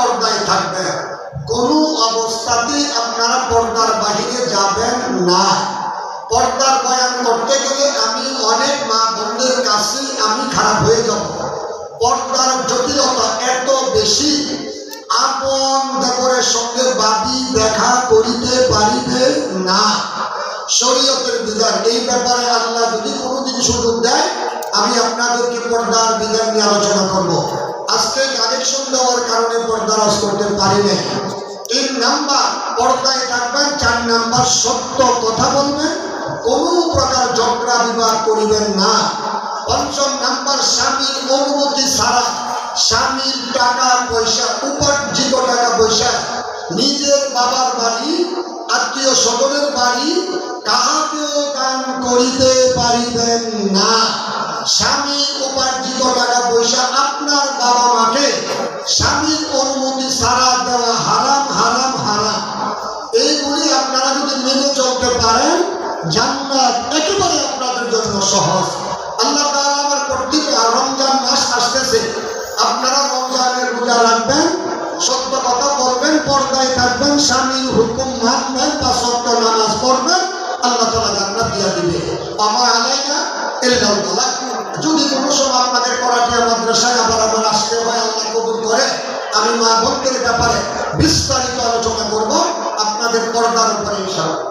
পর্দায় থাকবেন, কোনো অবস্থাতেই আপনারা পর্দার বাহিরে যাবেন না। পর্দার বয়ান করতে গেলে আমি অনেক মা বোনদের কাছে আমি খারাপ হয়ে যাব। পর্দার জটিলতা এত বেশি, আপন দেবরের সঙ্গে বাদী দেখা করিতে পারিবে না, শরীয়তের বিধান। এই ব্যাপারে আল্লাহ যদি কোনোদিন সুযোগ দেয় আমি আপনাদেরকে পর্দার বিধান নিয়ে আলোচনা করব। আজকে কানেকশন দেওয়ার কারণে পর্দা রস করতে পারি না। 3 নাম্বার পর্দায় থাকবেন। 4 নাম্বার সত্য কথা বলবেন, কোনো প্রকার ঝগড়া বিবাদ করিবেন না। 5 নাম্বার স্বামীর অনুমতি ছাড়া, স্বামীর টাকা পয়সা, উপার্জিত টাকা পয়সা, নিজের বাবার বাড়ি, আত্মীয় স্বজনের বাড়ি কাহাকেও দান করিতে পারিবেন না। স্বামীর উপার্জিত টাকা পয়সা আপনার বাবা মাকে স্বামীর অনুমতি ছাড়া দেওয়া হারাম, হারাম, হারাম। এইগুলি আপনারা যদি মেনে চলতে পারেন জান্নাত একেবারে আপনাদের জন্য সহজ। আল্লাহ তাআলা আমার কর্তৃক রমজান মাস আসতেছে, আপনারা রমজানের রোজা রাখবেন, সত্য কথা বলবেন, পর্দায় থাকবেন, স্বামীর হুকুম মানবেন, 5 ওয়াক্ত নামাজ পড়বেন, আল্লাহ তাআলা জান্নাত দিয়ে দিবে। আমা আলাইনা ইল্লাল বালাগ। যদি কোনো সময় আপনাদের করাটিয়া মাদ্রাসায় আবার আমার আসতে হয়, আল্লাহ কবুল করে, আমি মা বোনদের ব্যাপারে বিস্তারিত আলোচনা করব আপনাদের পর্দার উপরে ইনশাআল্লাহ।